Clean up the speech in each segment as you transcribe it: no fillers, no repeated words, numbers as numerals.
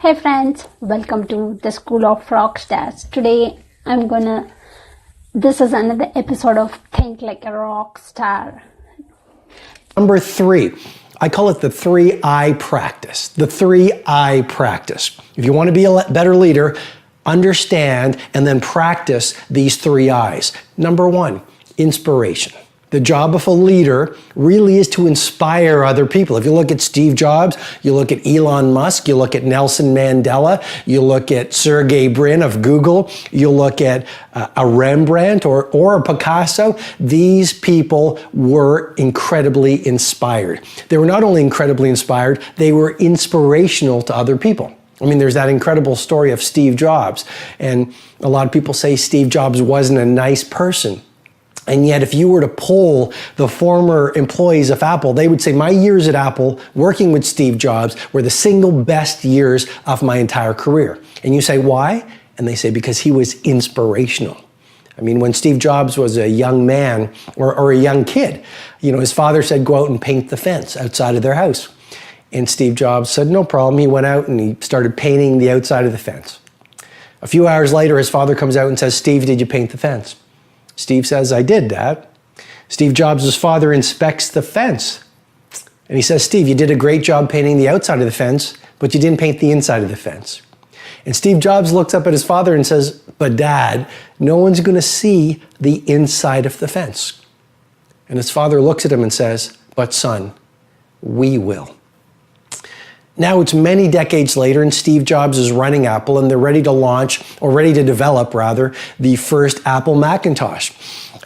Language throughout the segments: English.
Hey friends, welcome to the School of Rockstars. Today this is another episode of Think Like a Rock Star. Number 3, I call it the 3I practice. The 3I practice. If you want to be a better leader, understand and then practice these 3 I's. Number 1, inspiration. The job of a leader really is to inspire other people. If you look at Steve Jobs, you look at Elon Musk, you look at Nelson Mandela, you look at Sergey Brin of Google, you look at a Rembrandt or a Picasso, these people were incredibly inspired. They were not only incredibly inspired, they were inspirational to other people. I mean, there's that incredible story of Steve Jobs, and a lot of people say Steve Jobs wasn't a nice person. And yet, if you were to poll the former employees of Apple, they would say, my years at Apple working with Steve Jobs were the single best years of my entire career. And you say, why? And they say, because he was inspirational. I mean, when Steve Jobs was a young man or a young kid, his father said, go out and paint the fence outside of their house. And Steve Jobs said, no problem. He went out and he started painting the outside of the fence. A few hours later, his father comes out and says, Steve, did you paint the fence? Steve says, I did, Dad. Steve Jobs' father inspects the fence. And he says, Steve, you did a great job painting the outside of the fence, but you didn't paint the inside of the fence. And Steve Jobs looks up at his father and says, but Dad, no one's going to see the inside of the fence. And his father looks at him and says, but son, we will. Now it's many decades later and Steve Jobs is running Apple and they're ready to develop the first Apple Macintosh.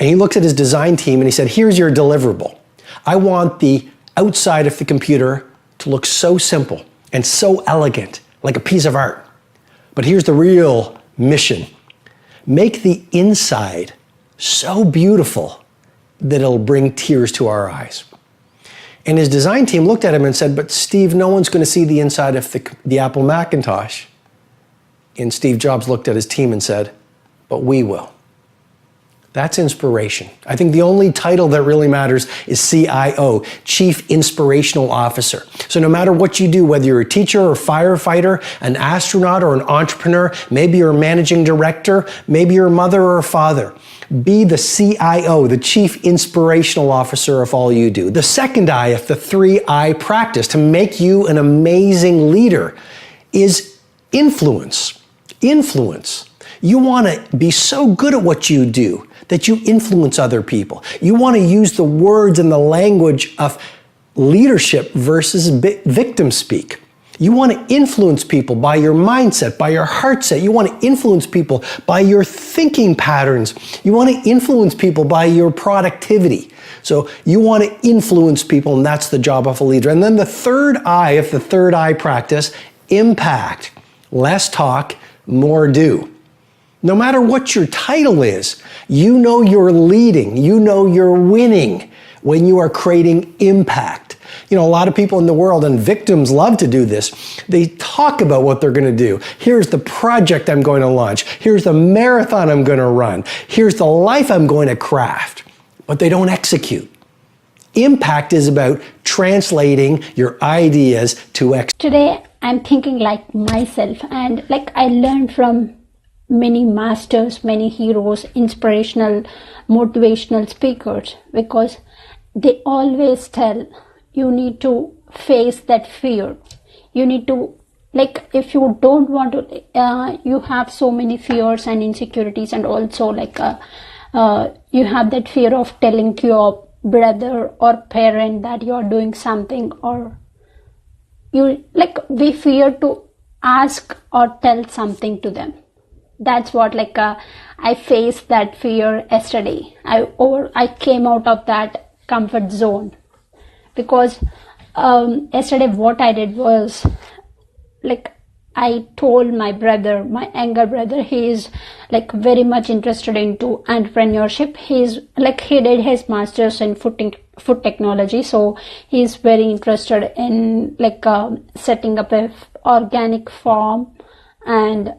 And he looks at his design team and he said, here's your deliverable. I want the outside of the computer to look so simple and so elegant, like a piece of art. But here's the real mission. Make the inside so beautiful that it'll bring tears to our eyes. And his design team looked at him and said, but Steve, no one's going to see the inside of the Apple Macintosh. And Steve Jobs looked at his team and said, but we will. That's inspiration. I think the only title that really matters is CIO, Chief Inspirational Officer. So no matter what you do, whether you're a teacher or firefighter, an astronaut or an entrepreneur, maybe you're a managing director, maybe you're a mother or a father, be the CIO, the Chief Inspirational Officer of all you do. The second I of the 3I practice to make you an amazing leader is influence. Influence. You want to be so good at what you do that you influence other people. You want to use the words and the language of leadership versus victim speak. You want to influence people by your mindset, by your heart set. You want to influence people by your thinking patterns. You want to influence people by your productivity. So you want to influence people, and that's the job of a leader. And then the third I of the 3I practice, impact. Less talk, more do. No matter what your title is, you know you're leading, you know you're winning when you are creating impact. A lot of people in the world, and victims love to do this, they talk about what they're going to do. Here's the project I'm going to launch. Here's the marathon I'm going to run. Here's the life I'm going to craft. But they don't execute. Impact is about translating your ideas to execute. Today, I'm thinking like myself, and I learned from many masters, many heroes, inspirational, motivational speakers, because they always tell you need to face that fear. You need to, if you don't want to, you have so many fears and insecurities, and also you have that fear of telling to your brother or parent that you are doing something, or we fear to ask or tell something to them. That's what I faced that fear yesterday. I came out of that comfort zone. Because yesterday what I did was, I told my brother, my younger brother, he is very much interested into entrepreneurship. He did his master's in food technology, so he's very interested in setting up a organic farm and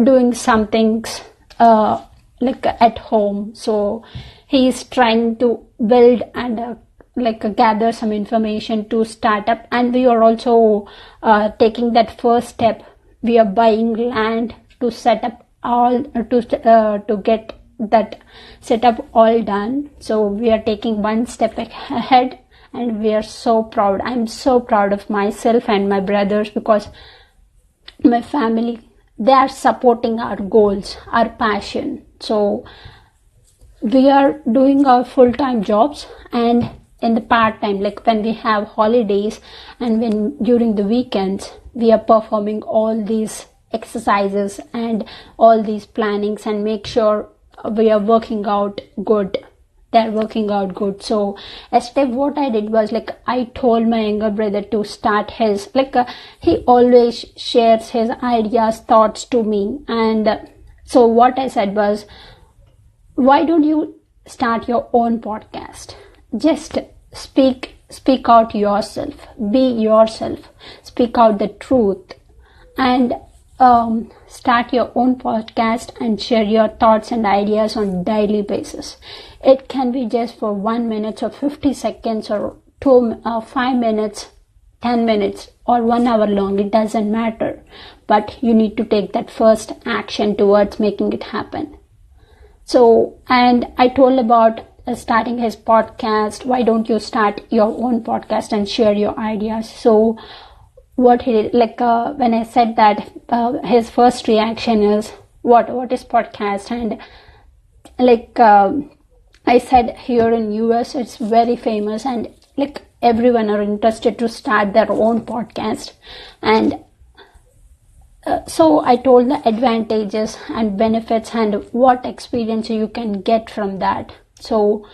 doing some things at home. So he's trying to build and gather some information to start up, and we are also taking that first step we are buying land to set up all to get that setup all done. So we are taking one step ahead, and we are so proud. I'm so proud of myself and my brothers, because my family, they are supporting our goals, our passion. So we are doing our full-time jobs, and in the part-time, like when we have holidays and when during the weekends, we are performing all these exercises and all these plannings and make sure we are working out good. They're working out good. So yesterday what I did was, like, I told my younger brother to start his, he always shares his ideas, thoughts to me. And so what I said was, why don't you start your own podcast? Just speak out yourself, be yourself, speak out the truth, and start your own podcast and share your thoughts and ideas on daily basis. It can be just for 1 minute or 50 seconds or 5 minutes, 10 minutes or 1 hour long. It doesn't matter, but you need to take that first action towards making it happen. So, and I told about starting his podcast. Why don't you start your own podcast and share your ideas? So what he did, when I said that, his first reaction is, what is podcast? And I said, here in US it's very famous, and everyone are interested to start their own podcast. And so I told the advantages and benefits and what experience you can get from that. So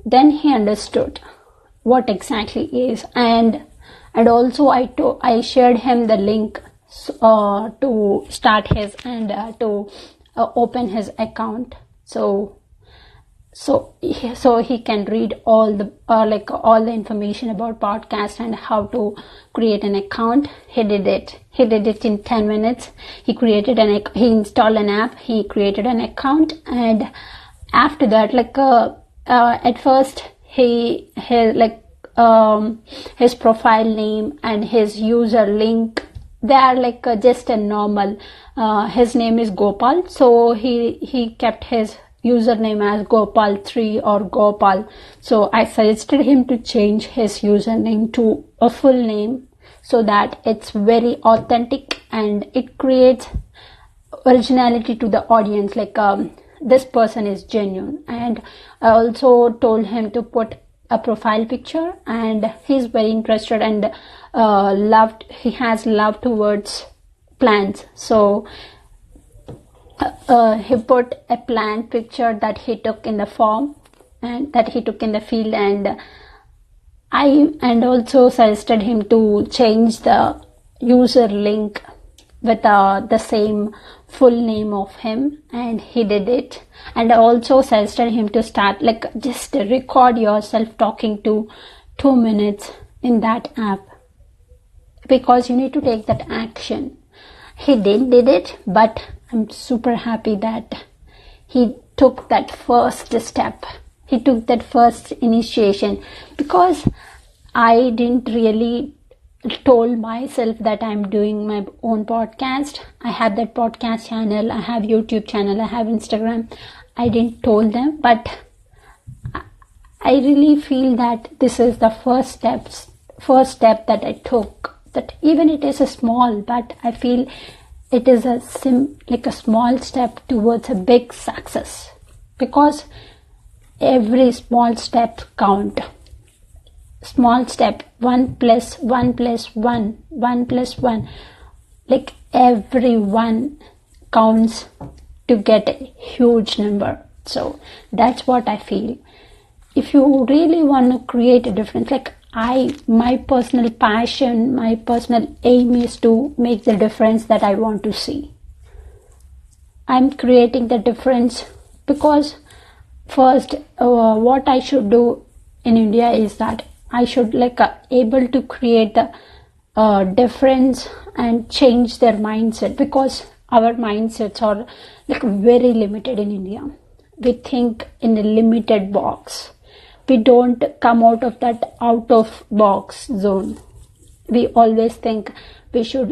then he understood what exactly is, and also I shared him the link to start his and to open his account. So he can read all the information about podcast and how to create an account. He did it in 10 minutes. He installed an app, he created an account, and after that, at first his profile name and his user link, they are just a normal, his name is Gopal, so he kept his username as Gopal3 or Gopal. So I suggested him to change his username to a full name, so that it's very authentic and it creates originality to the audience, this person is genuine. And I also told him to put a profile picture, and he's very interested and he has love towards plants. So he put a plant picture that he took in the farm and that he took in the field, and I also suggested him to change the user link with the same full name of him, and he did it. And I also suggested him to start, just record yourself talking to 2 minutes in that app, because you need to take that action. He did it, but I'm super happy that he took that first step. He took that first initiation, because I didn't really told myself that I'm doing my own podcast. I have that podcast channel, I have YouTube channel, I have Instagram. I didn't told them, but I really feel that this is the first step that I took. That even it is a small, but I feel it is a small step towards a big success, because every small step count. Small step, 1 plus 1 plus 1, 1 plus 1, every one counts to get a huge number. So that's what I feel. If you really want to create a difference, my personal passion, my personal aim is to make the difference that I want to see. I'm creating the difference because first, what I should do in India is that I should able to create the difference and change their mindset, because our mindsets are very limited in India. We think in a limited box. We don't come out of that out of box zone. We always think we should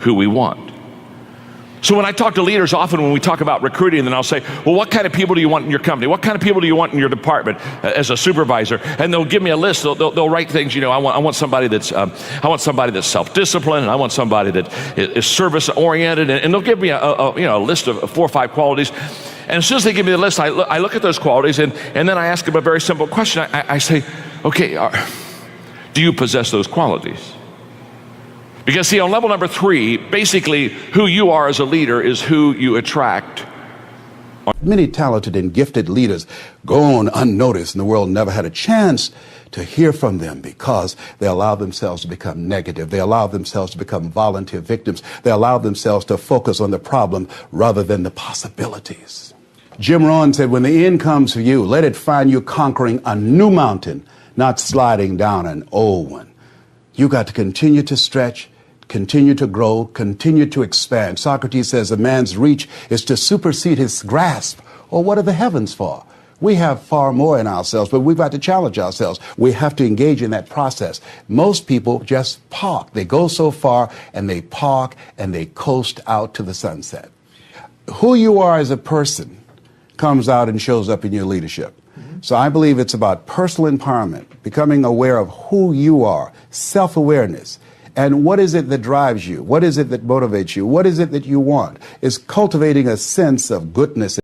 who we want. So when I talk to leaders, often when we talk about recruiting, then I'll say, well, what kind of people do you want in your company? What kind of people do you want in your department as a supervisor? And they'll give me a list. They'll write things, I want somebody that's self-disciplined, and I want somebody that is service-oriented, and they'll give me a list of 4 or 5 qualities. And as soon as they give me the list, I look at those qualities, and then I ask them a very simple question. I say, okay, do you possess those qualities? Because see, on level number 3, basically who you are as a leader is who you attract. Many talented and gifted leaders go on unnoticed, and the world never had a chance to hear from them because they allow themselves to become negative. They allow themselves to become volunteer victims. They allow themselves to focus on the problem rather than the possibilities. Jim Rohn said, when the end comes for you, let it find you conquering a new mountain, not sliding down an old one. You got to continue to stretch, continue to grow, continue to expand. Socrates says a man's reach is to supersede his grasp. Or what are the heavens for? We have far more in ourselves, but we've got to challenge ourselves. We have to engage in that process. Most people just park. They go so far and they park and they coast out to the sunset. Who you are as a person comes out and shows up in your leadership. So I believe it's about personal empowerment, becoming aware of who you are, self-awareness. And what is it that drives you? What is it that motivates you? What is it that you want? It's cultivating a sense of goodness.